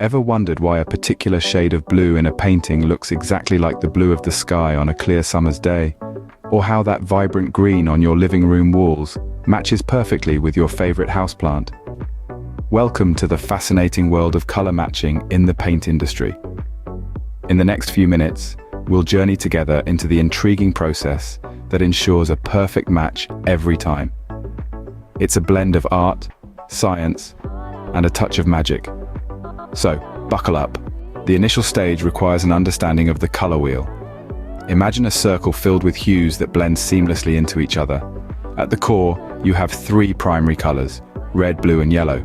Ever wondered why a particular shade of blue in a painting looks exactly like the blue of the sky on a clear summer's day? Or how that vibrant green on your living room walls matches perfectly with your favorite houseplant? Welcome to the fascinating world of color matching in the paint industry. In the next few minutes, we'll journey together into the intriguing process that ensures a perfect match every time. It's a blend of art, science, and a touch of magic. So, buckle up. The initial stage requires an understanding of the color wheel. Imagine a circle filled with hues that blend seamlessly into each other. At the core, you have three primary colors: red, blue, and yellow.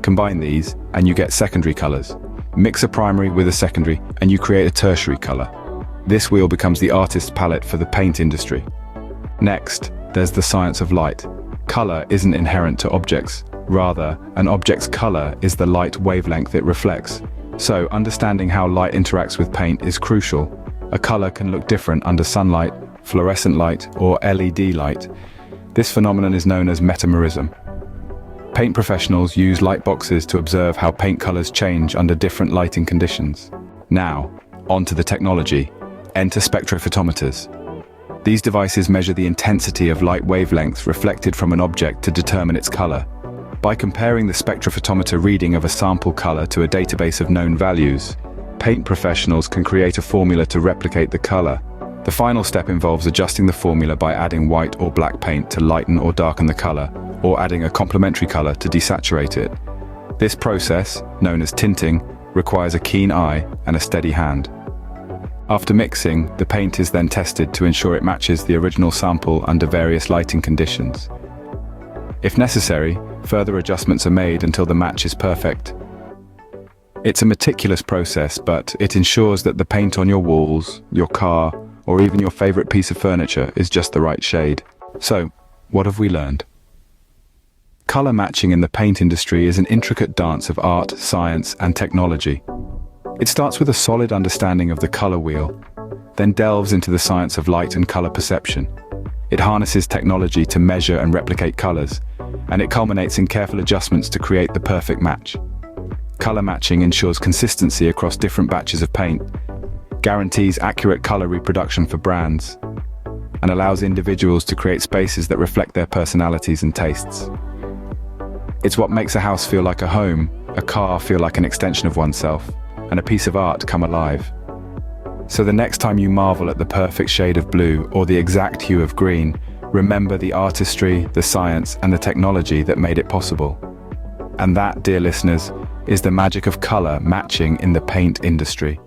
Combine these, and you get secondary colors. Mix a primary with a secondary, and you create a tertiary color. This wheel becomes the artist's palette for the paint industry. Next, there's the science of light. Color isn't inherent to objects. Rather, an object's color is the light wavelength it reflects. So, understanding how light interacts with paint is crucial. A color can look different under sunlight, fluorescent light, or LED light. This phenomenon is known as metamerism. Paint professionals use light boxes to observe how paint colors change under different lighting conditions. Now, onto the technology. Enter spectrophotometers. These devices measure the intensity of light wavelengths reflected from an object to determine its color. By comparing the spectrophotometer reading of a sample color to a database of known values, paint professionals can create a formula to replicate the color. The final step involves adjusting the formula by adding white or black paint to lighten or darken the color, or adding a complementary color to desaturate it. This process, known as tinting, requires a keen eye and a steady hand. After mixing, the paint is then tested to ensure it matches the original sample under various lighting conditions. If necessary, further adjustments are made until the match is perfect. It's a meticulous process, but it ensures that the paint on your walls, your car, or even your favorite piece of furniture is just the right shade. So, what have we learned? Color matching in the paint industry is an intricate dance of art, science, and technology. It starts with a solid understanding of the color wheel, then delves into the science of light and color perception. It harnesses technology to measure and replicate colors, and it culminates in careful adjustments to create the perfect match. Color matching ensures consistency across different batches of paint, guarantees accurate color reproduction for brands, and allows individuals to create spaces that reflect their personalities and tastes. It's what makes a house feel like a home, a car feel like an extension of oneself, and a piece of art come alive. So the next time you marvel at the perfect shade of blue or the exact hue of green, remember the artistry, the science, and the technology that made it possible. And that, dear listeners, is the magic of color matching in the paint industry.